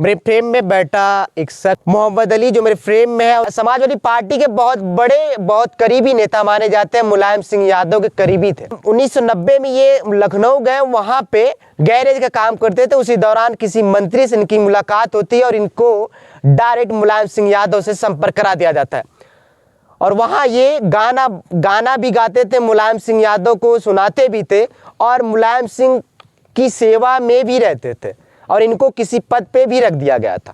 मेरे फ्रेम में बैठा एक शख्स मोहम्मद अली जो मेरे फ्रेम में है, समाजवादी पार्टी के बहुत बड़े बहुत करीबी नेता माने जाते हैं। मुलायम सिंह यादव के करीबी थे। 1990 में ये लखनऊ गए, वहां पे गैरेज का काम करते थे। उसी दौरान किसी मंत्री से इनकी मुलाकात होती है और इनको डायरेक्ट मुलायम सिंह यादव से संपर्क करा दिया जाता है और वहां ये गाना भी गाते थे, मुलायम सिंह यादव को सुनाते भी थे और मुलायम सिंह की सेवा में भी रहते थे और इनको किसी पद पे भी रख दिया गया था।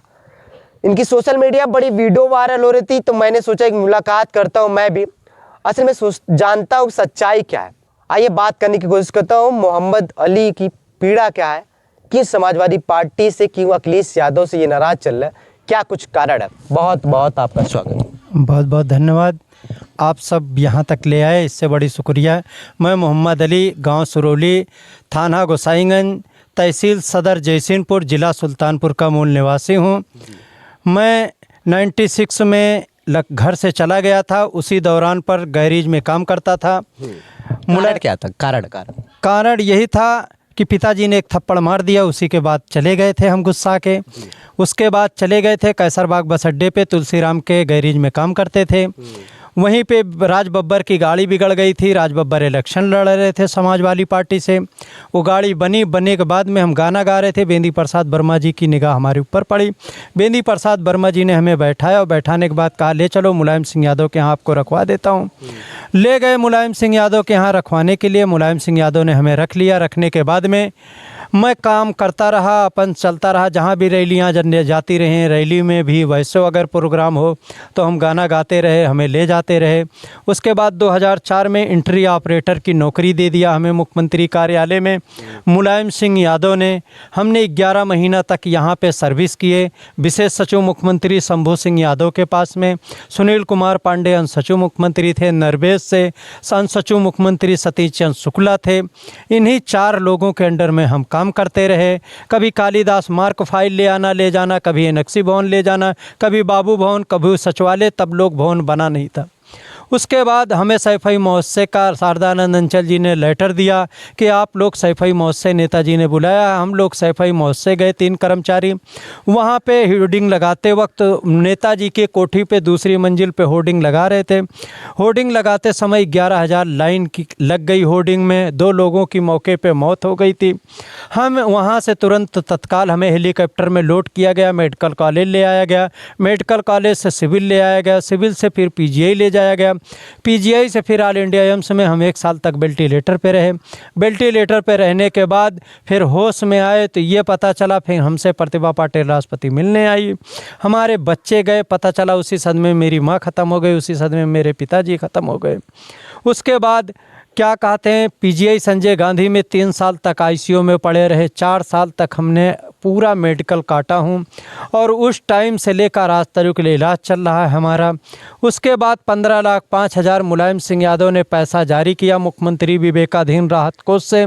इनकी सोशल मीडिया बड़ी वीडियो वायरल हो रही थी, तो मैंने सोचा एक मुलाकात करता हूं मैं भी, असल में जानता हूं सच्चाई क्या है। आइए बात करने की कोशिश करता हूं मोहम्मद अली की पीड़ा क्या है, किस समाजवादी पार्टी से क्यों अखिलेश यादव से ये नाराज चल रहा है, क्या कुछ कारण है। बहुत बहुत आपका स्वागत। बहुत बहुत धन्यवाद, आप सब यहाँ तक ले आए, इससे बड़ी शुक्रिया। मैं मोहम्मद अली, गांव सुरौली, थाना गोसाईगंज, तहसील सदर जयसिंहपुर, ज़िला सुल्तानपुर का मूल निवासी हूँ। मैं 96 में घर से चला गया था, उसी दौरान पर गैरेज में काम करता था। कारण क्या था? कारण यही था कि पिताजी ने एक थप्पड़ मार दिया, उसी के बाद चले गए थे हम गुस्सा के। उसके बाद चले गए थे कैसरबाग बस अड्डे पे, तुलसीराम के गैरेज में काम करते थे। वहीं पे राज बब्बर की गाड़ी बिगड़ गई थी। राज बब्बर इलेक्शन लड़ रहे थे समाजवादी पार्टी से। वो गाड़ी बनने के बाद में हम गाना गा रहे थे, बेंदी प्रसाद वर्मा जी की निगाह हमारे ऊपर पड़ी। बेंदी प्रसाद वर्मा जी ने हमें बैठाया और बैठाने के बाद कहा ले चलो मुलायम सिंह यादव के यहाँ आपको रखवा देता हूँ। ले गए मुलायम सिंह यादव के यहाँ रखवाने के लिए। मुलायम सिंह यादव ने हमें रख लिया। रखने के बाद में मैं काम करता रहा, अपन चलता रहा, जहाँ भी रैलियाँ जाती रहें, रैली में भी वैसे अगर प्रोग्राम हो तो हम गाना गाते रहे, हमें ले जाते रहे। उसके बाद 2004 में एंट्री ऑपरेटर की नौकरी दे दिया हमें मुख्यमंत्री कार्यालय में मुलायम सिंह यादव ने। हमने 11 महीना तक यहाँ पे सर्विस किए। विशेष सचिव मुख्यमंत्री शंभू सिंह यादव के पास में, सुनील कुमार पांडे अंश सचिव मुख्यमंत्री थे नरवेश से, अंश सचिव मुख्यमंत्री सतीश चंद्र शुक्ला थे। इन्हीं 4 लोगों के अंडर में हम काम करते रहे। कभी कालिदास मार्क फाइल ले आना ले जाना, कभी एनेक्सी भवन ले जाना, कभी बाबू भवन, कभी सचिवालय, तब लोग भवन बना नहीं था। उसके बाद हमें सैफई महोत्सव का शारदानंद अंचल जी ने लेटर दिया कि आप लोग सैफई महोत्सव, नेताजी ने बुलाया, हम लोग सैफई महोत्सव गए 3 कर्मचारी। वहाँ पे होर्डिंग लगाते वक्त नेताजी के कोठी पे दूसरी मंजिल पे होर्डिंग लगा रहे थे। होर्डिंग लगाते समय 11,000 लाइन की लग गई होर्डिंग में। 2 लोगों की मौके पे मौत हो गई थी। हम वहाँ से तुरंत तत्काल हमें हेलीकॉप्टर में लोड किया गया, मेडिकल कॉलेज ले आया गया, मेडिकल कॉलेज से सिविल ले आया गया, सिविल से फिर पीजीआई ले जाया गया, पीजीआई से फिर ऑल इंडिया एम्स में हम 1 साल तक वेंटिलेटर पे रहे। वेंटिलेटर पे रहने के बाद फिर होश में आए तो ये पता चला, फिर हमसे प्रतिभा पाटिल राष्ट्रपति मिलने आई। हमारे बच्चे गए, पता चला उसी सदमे में मेरी माँ ख़त्म हो गई, उसी सदमे में मेरे पिताजी ख़त्म हो गए। उसके बाद क्या कहते हैं, पीजीआई संजय गांधी में 3 साल तक आईसीयू में पड़े रहे। 4 साल तक हमने पूरा मेडिकल काटा हूँ और उस टाइम से लेकर आज तक के लिए इलाज चल रहा है हमारा। उसके बाद 15,05,000 मुलायम सिंह यादव ने पैसा जारी किया मुख्यमंत्री विवेकाधीन राहत कोष से।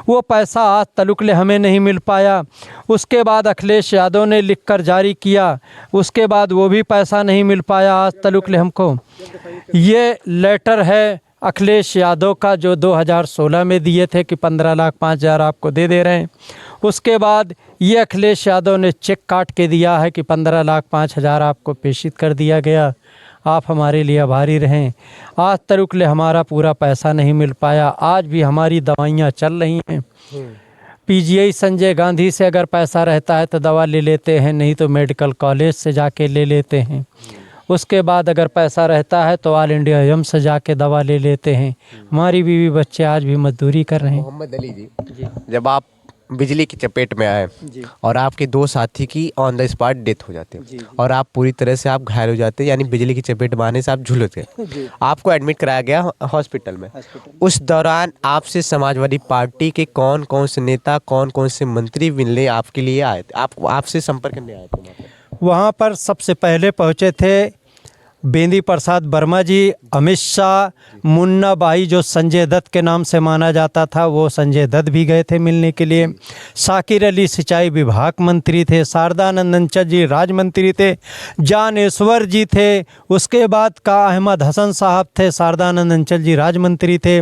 वो पैसा आज तक ले हमें नहीं मिल पाया। उसके बाद अखिलेश यादव ने लिखकर जारी किया, उसके बाद वो भी पैसा नहीं मिल पाया आज तक ले हमको। ये लेटर है अखिलेश यादव का जो 2016 में दिए थे कि 15,05,000 आपको दे रहे हैं। उसके बाद ये अखिलेश यादव ने चेक काट के दिया है कि 15,05,000 आपको प्रेषित कर दिया गया, आप हमारे लिए आभारी रहें। आज तक ले हमारा पूरा पैसा नहीं मिल पाया। आज भी हमारी दवाइयाँ चल रही हैं। पीजीआई संजय गांधी से अगर पैसा रहता है तो दवा ले लेते हैं, नहीं तो मेडिकल कॉलेज से जाके ले लेते हैं। उसके बाद अगर पैसा रहता है तो ऑल इंडिया एम्स से जाके दवा ले लेते हैं। हमारी बीवी बच्चे आज भी मजदूरी कर रहे हैं। मोहम्मद अली जी, जब आप बिजली की चपेट में आए और आपके 2 साथी की ऑन द स्पॉट डेथ हो जाती है और आप पूरी तरह से आप घायल हो जाते हैं, यानी बिजली की चपेट में आने से आप झुलस गए, आपको एडमिट कराया गया हॉस्पिटल में। उस दौरान आपसे समाजवादी पार्टी के कौन कौन से नेता, कौन कौन से मंत्री मिलने आपके लिए आए थे, आपसे संपर्क करने आए थे? वहाँ पर सबसे पहले पहुँचे थे बेंदी प्रसाद वर्मा जी, अमित शाह, मुन्ना भाई जो संजय दत्त के नाम से माना जाता था, वो संजय दत्त भी गए थे मिलने के लिए। शाकिर अली सिंचाई विभाग मंत्री थे, शारदानंद अंचल जी राज मंत्री थे, जानेश्वर जी थे, उसके बाद का अहमद हसन साहब थे, शारदानंद अंचल जी राज मंत्री थे,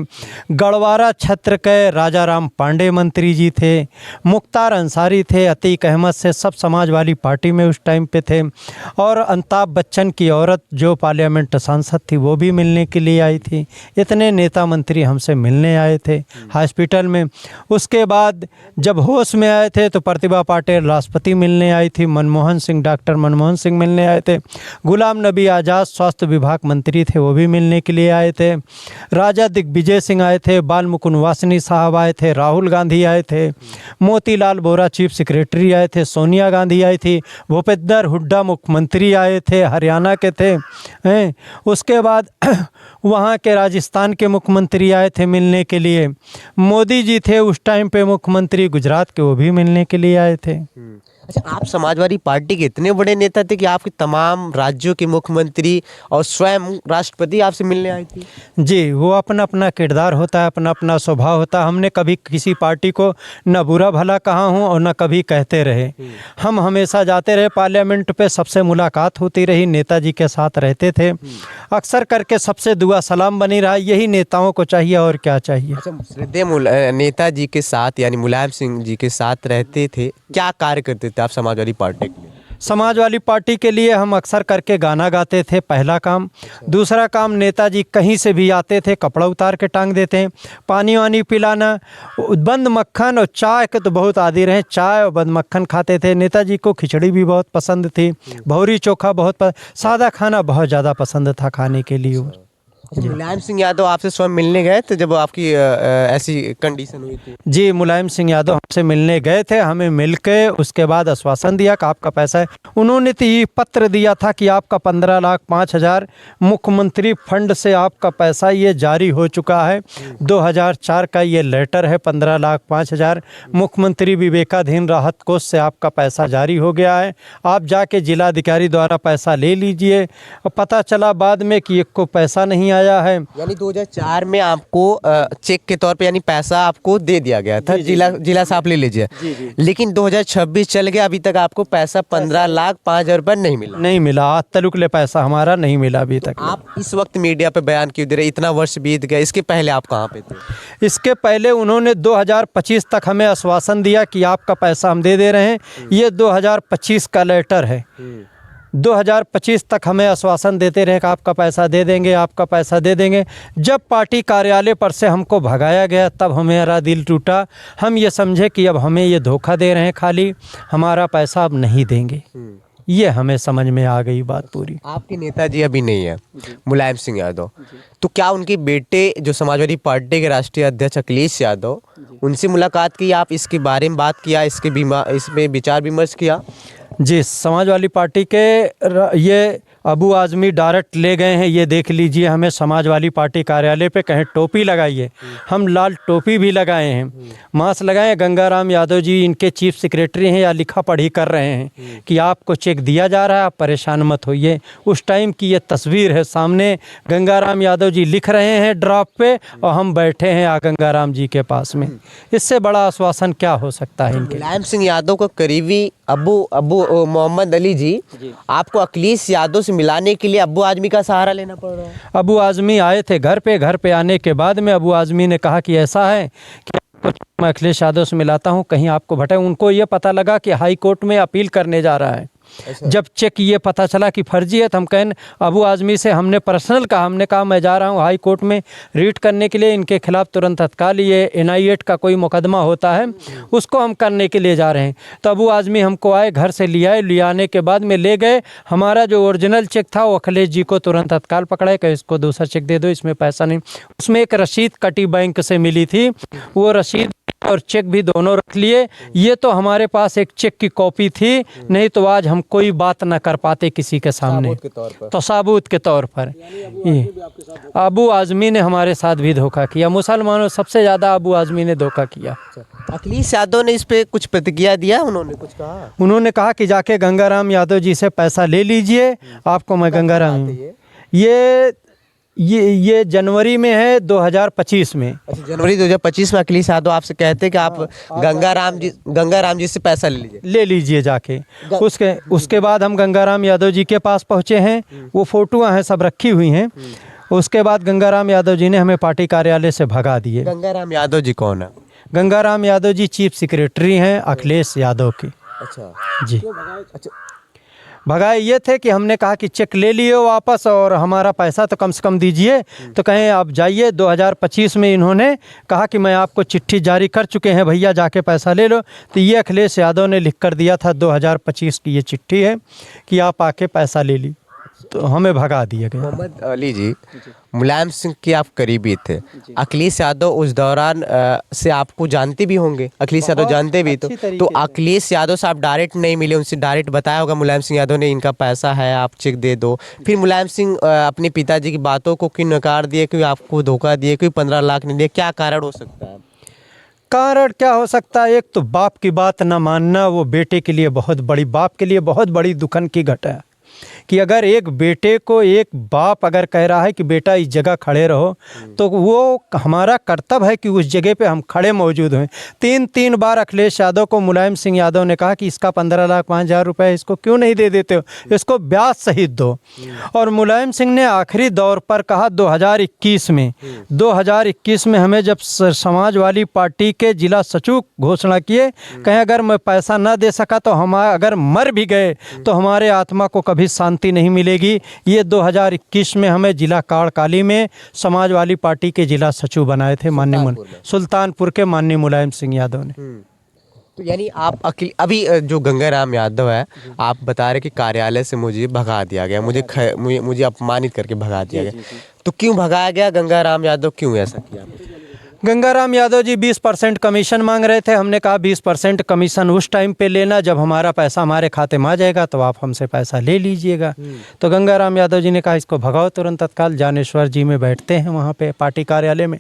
गढ़वारा क्षेत्र के राजा राम पांडे मंत्री जी थे, मुख्तार अंसारी थे, अतीक अहमद से सब समाजवादी पार्टी में उस टाइम पे थे, और अमिताभ बच्चन की औरत जो पार्लियामेंट सांसद थी वो भी मिलने के लिए आई थी। इतने नेता मंत्री हमसे मिलने आए थे हॉस्पिटल में। उसके बाद जब होश में आए थे तो प्रतिभा पाटिल राष्ट्रपति मिलने आई थी, मनमोहन सिंह, डॉक्टर मनमोहन सिंह मिलने आए थे, गुलाम नबी आज़ाद स्वास्थ्य विभाग मंत्री थे, वो भी मिलने के लिए आए थे, राजा दिग्विजय सिंह आए थे, बाल मुकुंद वासनी साहब आए थे, राहुल गांधी आए थे, मोतीलाल वोरा चीफ सेक्रेटरी आए थे, सोनिया गांधी आई थी, भूपेंद्र हुड्डा मुख्यमंत्री आए थे, हरियाणा के थे हैं। उसके बाद वहाँ के राजस्थान के मुख्यमंत्री आए थे मिलने के लिए, मोदी जी थे उस टाइम पे मुख्यमंत्री गुजरात के, वो भी मिलने के लिए आए थे। अच्छा, आप समाजवादी पार्टी के इतने बड़े नेता थे कि आपके तमाम राज्यों के मुख्यमंत्री और स्वयं राष्ट्रपति आपसे मिलने आई थी? जी, वो अपना अपना किरदार होता है, अपना अपना स्वभाव होता है। हमने कभी किसी पार्टी को न बुरा भला कहा हूँ और न कभी कहते रहे। हम हमेशा जाते रहे पार्लियामेंट पे, सबसे मुलाकात होती रही, नेताजी के साथ रहते थे, अक्सर करके सबसे दुआ सलाम बनी रहा। यही नेताओं को चाहिए, और क्या चाहिए। अच्छा, श्रद्धेय नेताजी के साथ यानी मुलायम सिंह जी के साथ रहते थे, क्या कार्य करते थे आप समाजवादी पार्टी के लिए? समाजवादी पार्टी के लिए हम अक्सर करके गाना गाते थे, पहला काम। दूसरा काम, नेताजी कहीं से भी आते थे कपड़ा उतार के टांग देते हैं, पानी वानी पिलाना, बंद मक्खन और चाय के तो बहुत आदी रहे, चाय और बंद मक्खन खाते थे। नेताजी को खिचड़ी भी बहुत पसंद थी, भौरी चोखा बहुत सादा खाना बहुत ज़्यादा पसंद था खाने के लिए। मुलायम सिंह यादव आपसे स्वयं मिलने गए थे जब आपकी ऐसी कंडीशन हुई थी? जी, मुलायम सिंह यादव हमसे मिलने गए थे, हमें मिलके उसके बाद आश्वासन दिया कि आपका पैसा है। उन्होंने तो ये पत्र दिया था कि आपका 15,05,000 मुख्यमंत्री फंड से आपका पैसा ये जारी हो चुका है। 2004 का ये लेटर है, 15,05,000 मुख्यमंत्री विवेकाधीन राहत कोष से आपका पैसा जारी हो गया है, आप जाके जिलाधिकारी द्वारा पैसा ले लीजिए। पता चला बाद में कि एक को पैसा नहीं आया है। यानी 2004 में आपको चेक के तौर पे यानी पैसा आपको दे दिया गया था, जिला से आप ले लीजिए, लेकिन 2026 चल गया, अभी तक आपको पैसा 15,05,000 रुपये नहीं मिला। आज तलुकले पैसा हमारा नहीं मिला अभी तक। आप इस वक्त मीडिया पे बयान क्यों दे रहे? इतना वर्ष बीत गया, इसके पहले आप कहाँ पे थे? इसके पहले उन्होंने 2025 तक हमें आश्वासन दिया कि आपका पैसा हम दे रहे हैं। ये 2025 का लेटर है। 2025 तक हमें आश्वासन देते रहे कि आपका पैसा दे देंगे, आपका पैसा दे देंगे। जब पार्टी कार्यालय पर से हमको भगाया गया तब हमारा दिल टूटा। हम ये समझे कि अब हमें ये धोखा दे रहे हैं, खाली हमारा पैसा अब नहीं देंगे। ये हमें समझ में आ गई बात पूरी। आपके नेताजी अभी नहीं है, मुलायम सिंह यादव, तो क्या उनके बेटे जो समाजवादी पार्टी के राष्ट्रीय अध्यक्ष अखिलेश यादव, उनसे मुलाकात की, आप इसके बारे में बात किया, इसमें विचार विमर्श किया? जी, समाजवादी पार्टी के ये अबू आज़मी डायरेक्ट ले गए हैं, ये देख लीजिए। हमें समाजवादी पार्टी कार्यालय पे कहें टोपी लगाइए, हम लाल टोपी भी लगाए हैं, मास्क लगाए। गंगाराम यादव जी इनके चीफ सेक्रेटरी हैं या लिखा पढ़ी कर रहे हैं कि आपको चेक दिया जा रहा है, आप परेशान मत होइए। उस टाइम की ये तस्वीर है सामने, गंगाराम यादव जी लिख रहे हैं ड्राफ्ट पे और हम बैठे हैं गंगाराम जी के पास में। इससे बड़ा आश्वासन क्या हो सकता है इनके? मुलायम सिंह यादव का करीबी अबू मोहम्मद अली जी आपको अखिलेश यादव से मिलाने के लिए अबू आज़मी का सहारा लेना पड़ रहा है? अबू आज़मी आए थे घर पे आने के बाद में अबू आज़मी ने कहा कि ऐसा है कि आपको मैं अखिलेश यादव से मिलाता हूं, कहीं आपको भटक। उनको ये पता लगा कि हाई कोर्ट में अपील करने जा रहा है। जब चेक ये पता चला कि फर्जी है तो हम कहें अबू आज़मी से हमने पर्सनल कहा, हमने कहा मैं जा रहा हूँ हाई कोर्ट में रीट करने के लिए, इनके खिलाफ तुरंत तत्काल ये NI-8 का कोई मुकदमा होता है उसको हम करने के लिए जा रहे हैं। तो अबू आज़मी हमको आए, घर से ले आने के बाद में ले गए। हमारा जो ओरिजिनल चेक था वो अखिलेश जी को तुरंत तत्काल पकड़ाए कि इसको दूसरा चेक दे दो, इसमें पैसा नहीं। उसमें एक रसीद कटी बैंक से मिली थी, वो रसीद और चेक भी दोनों रख लिए। ये तो हमारे पास एक चेक की कॉपी थी, नहीं तो आज हम कोई बात न कर पाते किसी के सामने, तो साबूत के तौर पर। अबू आज़मी ने हमारे साथ भी धोखा किया, मुसलमानों सबसे ज़्यादा अबू आज़मी ने धोखा किया। अखिलेश यादव ने इस पे कुछ प्रतिक्रिया दिया? उन्होंने कुछ कहा? उन्होंने कहा कि जाके गंगाराम यादव जी से पैसा ले लीजिए, आपको मैं गंगाराम ये जनवरी में है 2025 में। अच्छा, जनवरी 2025 में अखिलेश यादव आपसे कहते हैं कि आप गंगाराम जी से पैसा ले लीजिए जाके। उसके बाद हम गंगाराम यादव जी के पास पहुँचे हैं, वो फोटोआँ हैं सब रखी हुई हैं। उसके बाद गंगाराम यादव जी ने हमें पार्टी कार्यालय से भगा दिए। गंगाराम यादव जी कौन है? गंगाराम यादव जी चीफ सेक्रेटरी हैं अखिलेश यादव के। अच्छा जी। अच्छा, भगाए ये थे कि हमने कहा कि चेक ले लिए वापस और हमारा पैसा तो कम से कम दीजिए, तो कहें आप जाइए। 2025 में इन्होंने कहा कि मैं आपको चिट्ठी जारी कर चुके हैं भैया, जाके पैसा ले लो। तो ये अखिलेश यादव ने लिख कर दिया था, 2025 की ये चिट्ठी है कि आप आके पैसा ले ली, तो हमें भगा दिया गया। मोहम्मद अली जी, मुलायम सिंह के आप करीबी थे। अखिलेश यादव उस दौरान से आपको जानते भी होंगे, अखिलेश यादव जानते भी, तो अखिलेश यादव से आप डायरेक्ट नहीं मिले, उनसे डायरेक्ट बताया होगा मुलायम सिंह यादव ने इनका पैसा है आप चेक दे दो। फिर मुलायम सिंह अपने पिताजी की बातों को क्यों नकार दिए, क्यों आपको धोखा दिए, क्यों 15 लाख नहीं दिए? क्या कारण हो सकता है? कारण क्या हो सकता है? एक तो बाप की बात न मानना, वो बेटे के लिए बहुत बड़ी, बाप के लिए बहुत बड़ी दुखन की घटना है कि अगर एक बेटे को एक बाप अगर कह रहा है कि बेटा इस जगह खड़े रहो, तो वो हमारा कर्तव्य है कि उस जगह पे हम खड़े मौजूद हैं। 3 बार अखिलेश यादव को मुलायम सिंह यादव ने कहा कि इसका 15 लाख 5,000 रुपये इसको क्यों नहीं दे देते हो, इसको ब्याज सहित दो। और मुलायम सिंह ने आखिरी दौर पर कहा 2021 में हमें जब समाजवादी पार्टी के जिला सचिव घोषणा किए, कहें अगर मैं पैसा न दे सका तो हम अगर मर भी गए तो हमारे आत्मा को कभी शांति नहीं मिलेगी। ये 2021 में हमें जिला काड़काली में समाजवादी पार्टी के जिला सचिव बनाए थे माननीय सुल्तानपुर के माननीय मुलायम सिंह यादव ने। तो यानी आप अभी जो गंगाराम यादव है, आप बता रहे कि कार्यालय से मुझे भगा दिया गया, मुझे अपमानित करके भगा दिया गया, तो क्यों भगाया गया गंगाराम यादव, क्यों ऐसा किया? गंगाराम यादव जी 20% कमीशन मांग रहे थे। हमने कहा 20% कमीशन उस टाइम पे लेना जब हमारा पैसा हमारे खाते में आ जाएगा, तो आप हमसे पैसा ले लीजिएगा। तो गंगाराम यादव जी ने कहा इसको भगाओ तुरंत तत्काल। जानेश्वर जी में बैठते हैं वहाँ पे पार्टी कार्यालय में,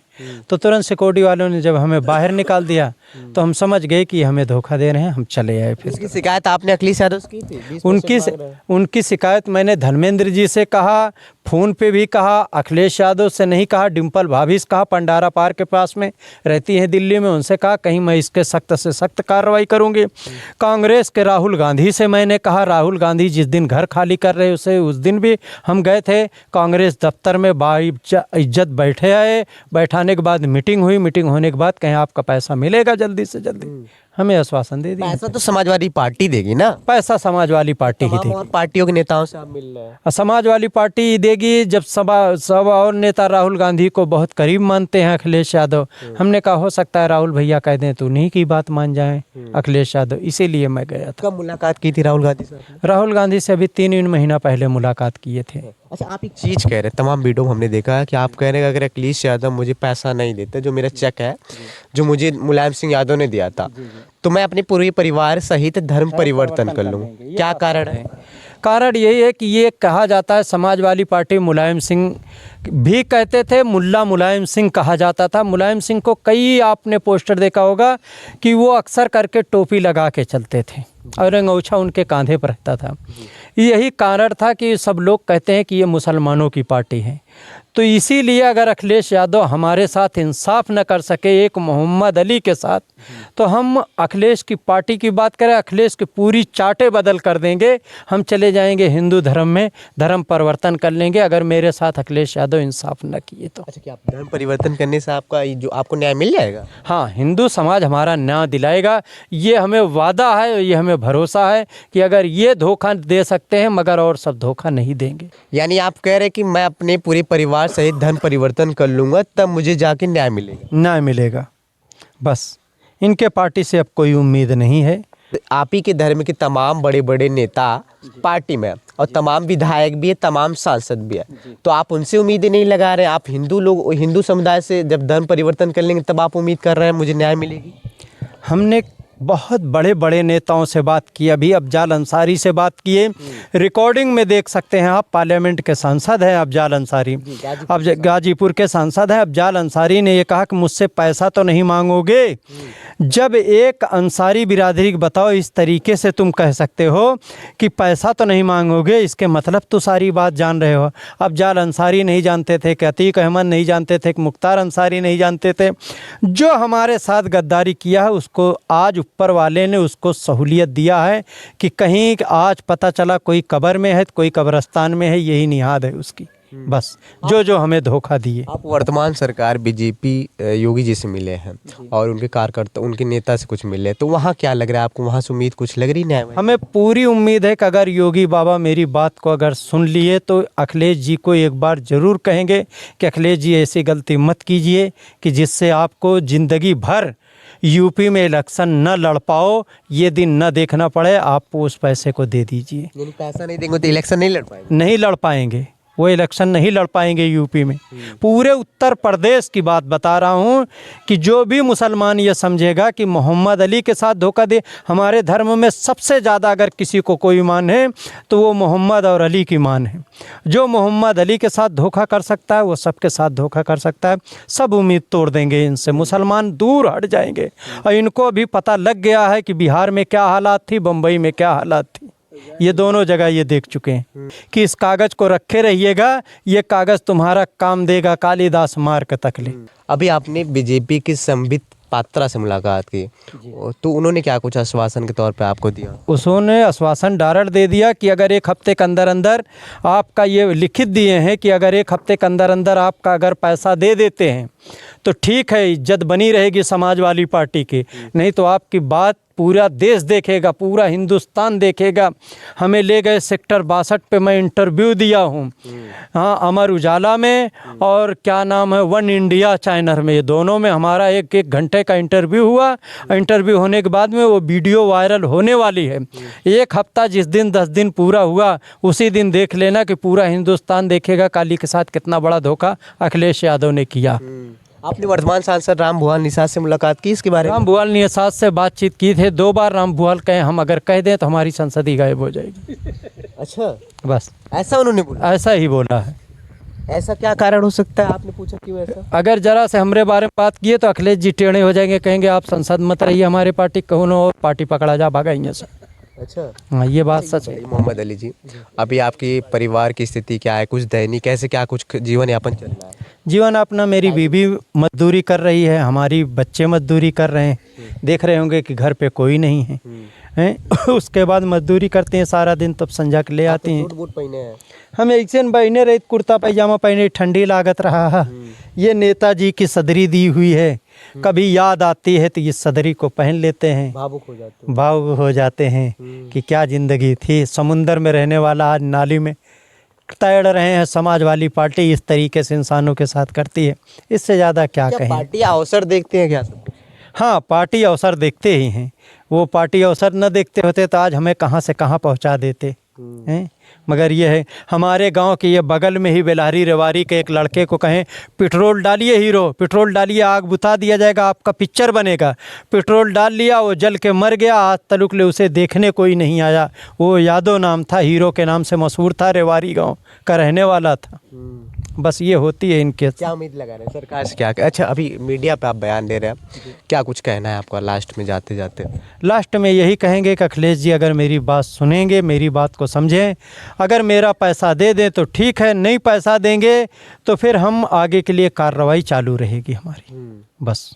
तो तुरंत सिक्योरिटी वालों ने जब हमें बाहर निकाल दिया तो हम समझ गए कि हमें धोखा दे रहे हैं, हम चले आए। फिर इसकी शिकायत आपने अखिलेश यादव से की थी? उनकी शिकायत मैंने धर्मेंद्र जी से कहा, फ़ोन पे भी कहा, अखिलेश यादव से नहीं कहा, डिम्पल भाभी से कहा, पंडारा पार्क के पास में रहती है दिल्ली में, उनसे कहा कहीं मैं इसके सख्त से सख्त कार्रवाई करूंगी। कांग्रेस के राहुल गांधी से मैंने कहा, राहुल गांधी जिस दिन घर खाली कर रहे उसे उस दिन भी हम गए थे कांग्रेस दफ्तर में, बाइज्जत बैठे आए। बैठाने के बाद मीटिंग हुई, मीटिंग होने के बाद कहीं आपका पैसा मिलेगा जल्दी से जल्दी, हमें आश्वासन दे दिया। पैसा तो समाजवादी पार्टी देगी ना? पैसा समाजवादी पार्टी ही देगी। और पार्टियों के नेताओं से आप मिल रहे हैं? समाजवादी पार्टी देगी। जब सब और नेता राहुल गांधी को बहुत करीब मानते हैं अखिलेश यादव, हमने कहा हो सकता है राहुल भैया कह दें तो उन्हीं की बात मान जाएं अखिलेश यादव, इसीलिए मैं गया था। कब मुलाकात की थी राहुल गांधी से? राहुल गांधी से अभी 3 महीना पहले मुलाकात किए थे। अच्छा, आप एक चीज़ कह रहे हैं, तमाम वीडियो में हमने देखा है कि आप कह रहे हैं अगर अखिलेश यादव मुझे पैसा नहीं देते, जो मेरा चेक है जो मुझे मुलायम सिंह यादव ने दिया था, तो मैं अपने पूरे परिवार सहित धर्म परिवर्तन कर लूँ। क्या कारण है? कारण यही है कि ये कहा जाता है, समाजवादी पार्टी मुलायम सिंह भी कहते थे, मुल्ला मुलायम सिंह कहा जाता था। मुलायम सिंह को कई आपने पोस्टर देखा होगा कि वो अक्सर करके टोपी लगा के चलते थे और अंगोछा उनके कांधे पर रहता था। यही कारण था कि सब लोग कहते हैं कि ये मुसलमानों की पार्टी है। तो इसीलिए अगर अखिलेश यादव हमारे साथ इंसाफ न कर सके एक मोहम्मद अली के साथ, तो हम अखिलेश की पार्टी की बात करें, अखिलेश की पूरी चाटें बदल कर देंगे। हम चले जाएंगे हिंदू धर्म में, धर्म परिवर्तन कर लेंगे अगर मेरे साथ अखिलेश यादव इंसाफ न किए तो। अच्छा, क्या आप धर्म परिवर्तन करने से आपको न्याय मिल जाएगा? हाँ, हिंदू समाज हमारा न्याय दिलाएगा, ये हमें वादा है, ये हमें भरोसा है कि अगर ये धोखा दे सकते हैं मगर और सब धोखा नहीं देंगे। यानी आप कह रहे हैं कि मैं अपने पूरे परिवार सहित धर्म परिवर्तन कर लूंगा तब मुझे जाके न्याय मिलेगा? न्याय मिलेगा, बस इनके पार्टी से अब कोई उम्मीद नहीं है। आप ही के धर्म के तमाम बड़े बड़े नेता पार्टी में और तमाम विधायक भी है, तमाम सांसद भी है, तो आप उनसे उम्मीदें नहीं लगा रहे? आप हिंदू समुदाय से जब धर्म परिवर्तन कर लेंगे तब आप उम्मीद कर रहे हैं मुझे न्याय मिलेगी? हमने बहुत बड़े बड़े नेताओं से बात की, अभी अफजाल अंसारी से बात किए, रिकॉर्डिंग में देख सकते हैं आप। पार्लियामेंट के सांसद हैं अफजाल अंसारी, अब गाजीपुर के सांसद हैं। अफजाल अंसारी ने ये कहा कि मुझसे पैसा तो नहीं मांगोगे। जब एक अंसारी बिरादरी बताओ इस तरीके से तुम कह सकते हो कि पैसा तो नहीं मांगोगे, इसके मतलब तो सारी बात जान रहे हो। अफजाल अंसारी नहीं जानते थे कि अतीक अहमद नहीं जानते थे कि मुख्तार अंसारी नहीं जानते थे। जो हमारे साथ गद्दारी किया है उसको आज ऊपर वाले ने उसको सहूलियत दिया है कि कहीं आज पता चला कोई कब्र में है तो कोई कब्रस्तान में है, यही निहाद है उसकी। बस जो हमें धोखा दिए। आप वर्तमान सरकार बीजेपी योगी जी से मिले हैं और उनके कार्यकर्ता उनके नेता से कुछ मिले, तो वहाँ क्या लग रहा है आपको? वहाँ से उम्मीद कुछ लग रही है? हमें पूरी उम्मीद है कि अगर योगी बाबा मेरी बात को अगर सुन लिए तो अखिलेश जी को एक बार ज़रूर कहेंगे कि अखिलेश जी ऐसी गलती मत कीजिए कि जिससे आपको ज़िंदगी भर यूपी में इलेक्शन न लड़ पाओ, ये दिन न देखना पड़े। आप उस पैसे को दे दीजिए। यानी पैसा नहीं देंगे तो इलेक्शन नहीं लड़ पाएंगे? नहीं लड़ पाएंगे, वो इलेक्शन नहीं लड़ पाएंगे यूपी में। पूरे उत्तर प्रदेश की बात बता रहा हूँ कि जो भी मुसलमान ये समझेगा कि मोहम्मद अली के साथ धोखा दे, हमारे धर्म में सबसे ज़्यादा अगर किसी को कोई मान है तो वो मोहम्मद और अली की मान है। जो मोहम्मद अली के साथ धोखा कर सकता है वो सबके साथ धोखा कर सकता है। सब उम्मीद तोड़ देंगे इनसे, मुसलमान दूर हट जाएंगे। और इनको भी पता लग गया है कि बिहार में क्या हालात थी, बम्बई में क्या हालात थी। ये दोनों जगह ये देख चुके हैं कि इस कागज़ को रखे रहिएगा, ये कागज़ तुम्हारा काम देगा, कालिदास मार के तकले। अभी आपने बीजेपी की संबित पात्रा से मुलाकात की, तो उन्होंने क्या कुछ आश्वासन के तौर पे आपको दिया? उन्होंने आश्वासन डायरेक्ट दे दिया कि अगर एक हफ्ते के अंदर अंदर आपका, ये लिखित दिए हैं कि अगर एक हफ्ते के अंदर अंदर आपका अगर पैसा दे देते हैं तो ठीक है, इज्जत बनी रहेगी समाज वाली पार्टी की, नहीं तो आपकी बात पूरा देश देखेगा, पूरा हिंदुस्तान देखेगा। हमें ले गए सेक्टर 62 पे, मैं इंटरव्यू दिया हूँ, हाँ, अमर उजाला में और क्या नाम है वन इंडिया चैनल में, ये दोनों में हमारा एक घंटे का इंटरव्यू हुआ। इंटरव्यू होने के बाद में वो वीडियो वायरल होने वाली है। एक हफ्ता जिस दिन 10 दिन पूरा हुआ उसी दिन देख लेना कि पूरा हिंदुस्तान देखेगा काली के साथ कितना बड़ा धोखा अखिलेश यादव ने किया। आपने वर्तमान सांसद राम भुआल निषाद से मुलाकात की इसके बारे में? राम भुआल निषाद से बातचीत की थे 2 बार। राम भुआल कहे हम अगर कह दें तो हमारी संसद ही गायब हो जाएगी। अच्छा, बस ऐसा उन्होंने बोला? ऐसा ही बोला है। ऐसा क्या कारण हो सकता है? आपने पूछा क्यों ऐसा? अगर जरा से हमारे बारे में बात किए तो अखिलेश जी टेढ़े हो जाएंगे, कहेंगे आप संसद मत रहिए हमारे पार्टी, कौन और पार्टी पकड़ा जा, भागा यहाँ से। अच्छा, हाँ, ये बात सच है। मोहम्मद अली जी, अभी आपकी परिवार की स्थिति क्या है? कुछ दैनिक कैसे क्या कुछ जीवन यापन चल रहा है? जीवन अपना, मेरी बीवी मजदूरी कर रही है, हमारी बच्चे मजदूरी कर रहे हैं। देख रहे होंगे कि घर पे कोई नहीं है, हैं? उसके बाद मजदूरी करते हैं सारा दिन, तब संजा के ले आती हैं। बूट पहने हैं? हम ऐसे बहने रहे, कुर्ता पैजामा पहने, ठंडी लागत रहा है। ये नेताजी की सदरी दी हुई है, कभी याद आती है तो ये सदरी को पहन लेते हैं, भावुक हो जाते हैं कि क्या ज़िंदगी थी। समुंदर में रहने वाला आज नाली में तैर रहे हैं। समाज वाली पार्टी इस तरीके से इंसानों के साथ करती है, इससे ज़्यादा क्या कहें। पार्टी अवसर देखते हैं क्या? हाँ, पार्टी अवसर देखते ही हैं। वो पार्टी अवसर न देखते होते तो आज हमें कहाँ से कहाँ पहुँचा देते हैं। मगर ये है, हमारे गांव के ये बगल में ही बेलारी रेवारी के एक लड़के को कहें पेट्रोल डालिए हीरो, पेट्रोल डालिए, आग बुता दिया जाएगा, आपका पिक्चर बनेगा। पेट्रोल डाल लिया, वो जल के मर गया। आज तलुक ले उसे देखने कोई नहीं आया। वो यादव नाम था, हीरो के नाम से मशहूर था, रेवारी गांव का रहने वाला था। बस ये होती है इनके। क्या उम्मीद लगा रहे हैं सरकार से? क्या? अच्छा, अभी मीडिया पे आप बयान दे रहे हैं, क्या कुछ कहना है आपका लास्ट में जाते जाते? लास्ट में यही कहेंगे कि अखिलेश जी अगर मेरी बात सुनेंगे, मेरी बात को समझें, अगर मेरा पैसा दे दें तो ठीक है, नहीं पैसा देंगे तो फिर हम आगे के लिए कार्रवाई चालू रहेगी हमारी। बस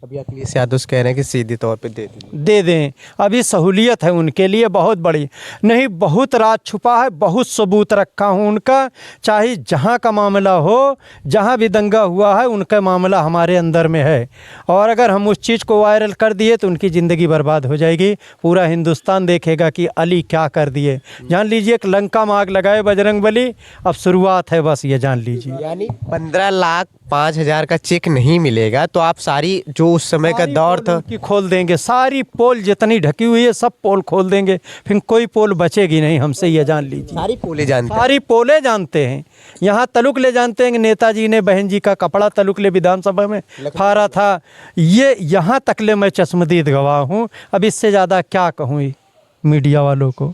अभी अखिलेश यादव कह रहे हैं कि सीधे तौर पे दे दें। अभी सहूलियत है उनके लिए बहुत बड़ी, नहीं बहुत राज छुपा है, बहुत सबूत रखा हूँ उनका। चाहे जहाँ का मामला हो, जहाँ भी दंगा हुआ है, उनका मामला हमारे अंदर में है। और अगर हम उस चीज़ को वायरल कर दिए तो उनकी ज़िंदगी बर्बाद हो जाएगी। पूरा हिंदुस्तान देखेगा कि अली क्या कर दिए। जान लीजिए कि लंका में आग लगाए बजरंगबली, अब शुरुआत है, बस ये जान लीजिए। यानी 15,05,000 का चेक नहीं मिलेगा तो आप सारी जो उस समय का सारी दौर पोल था। उनकी खोल देंगे, सारी पोल जितनी ढकी हुई है सब पोल खोल देंगे, फिर कोई पोल बचेगी नहीं हमसे, ये जान लीजिए। सारी पोले जानते हैं। सारी पोले जानते हैं। यहाँ तलुक ले जानते हैं कि नेताजी ने बहन जी का कपड़ा तलुक ले विधानसभा में फाड़ा था, ये यहाँ तक ले मैं चश्मदीद गवाह हूँ। अब इससे ज़्यादा क्या कहूँ मीडिया वालों को।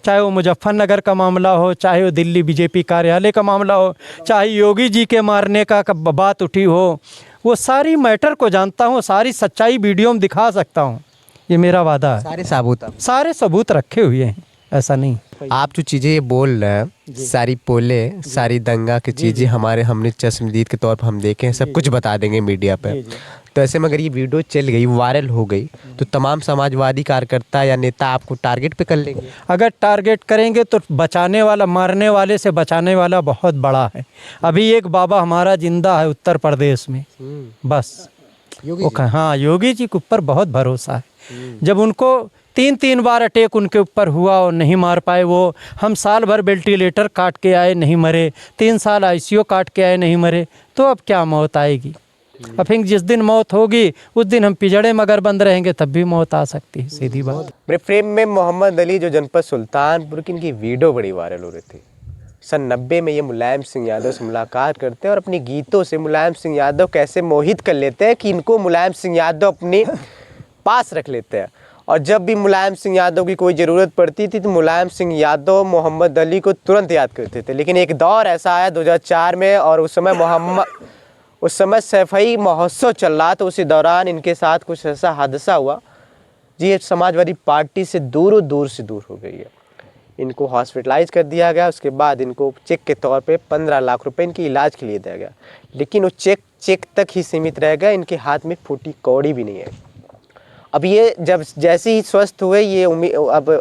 चाहे वो मुजफ्फरनगर का मामला हो, चाहे वो दिल्ली बीजेपी कार्यालय का मामला हो, चाहे योगी जी के मारने का बात उठी हो, वो सारी मैटर को जानता हूँ, सारी सच्चाई वीडियो में दिखा सकता हूँ, ये मेरा वादा है। सारे सबूत रखे हुए हैं, ऐसा नहीं। आप जो चीज़ें ये बोल रहे हैं, सारी पोले, सारी दंगा की चीज़ें हमने चश्मदीद के तौर पर हम देखे हैं, सब कुछ बता देंगे मीडिया पे। तो ऐसे में अगर ये वीडियो चल गई, वायरल हो गई, तो तमाम समाजवादी कार्यकर्ता या नेता आपको टारगेट पे कर लेंगे। अगर टारगेट करेंगे तो बचाने वाला, मारने वाले से बचाने वाला बहुत बड़ा है। अभी एक बाबा हमारा जिंदा है उत्तर प्रदेश में, बस हाँ, योगी जी के ऊपर बहुत भरोसा है। जब उनको 3 बार अटैक उनके ऊपर हुआ और नहीं मार पाए वो, हम साल भर वेंटिलेटर काट के आए नहीं मरे, 3 साल ICU काट के आए नहीं मरे, तो अब क्या मौत आएगी? अब फिर जिस दिन मौत होगी उस दिन हम पिजड़े मगर बंद रहेंगे, तब भी मौत आ सकती है, सीधी बात। मेरे फ्रेम में मोहम्मद अली जो जनपद सुल्तानपुर की, इनकी वीडियो बड़ी वायरल हो रही थी। सन 90 में ये मुलायम सिंह यादव से मुलाकात करते हैं और अपने गीतों से मुलायम सिंह यादव कैसे मोहित कर लेते हैं कि इनको मुलायम सिंह यादव अपने पास रख लेते हैं। और जब भी मुलायम सिंह यादव की कोई ज़रूरत पड़ती थी तो मुलायम सिंह यादव मोहम्मद अली को तुरंत याद करते थे। लेकिन एक दौर ऐसा आया 2004 में, और उस समय सैफई महोत्सव चल रहा, तो उसी दौरान इनके साथ कुछ ऐसा हादसा हुआ जी, ये समाजवादी पार्टी से दूर हो गई है। इनको हॉस्पिटलाइज कर दिया गया, उसके बाद इनको चेक के तौर पे 15 लाख रुपए इनके इलाज के लिए दिया गया, लेकिन वो चेक तक ही सीमित रह गया, इनके हाथ में फूटी कौड़ी भी नहीं है। अब ये जब जैसे ही स्वस्थ हुए, ये अब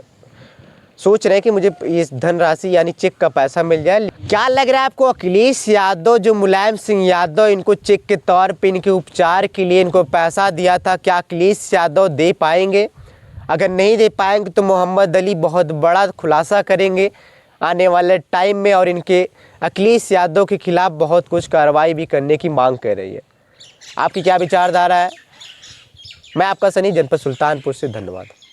सोच रहे हैं कि मुझे ये धनराशि यानी चेक का पैसा मिल जाए। क्या लग रहा है आपको, अखिलेश यादव जो मुलायम सिंह यादव इनको चेक के तौर पे इनके उपचार के लिए इनको पैसा दिया था, क्या अखिलेश यादव दे पाएंगे? अगर नहीं दे पाएंगे तो मोहम्मद अली बहुत बड़ा खुलासा करेंगे आने वाले टाइम में, और इनके अखिलेश यादव के खिलाफ बहुत कुछ कार्रवाई भी करने की मांग कर रही है। आपकी क्या विचारधारा है? मैं आपका सनी, जनपद सुल्तानपुर से, धन्यवाद।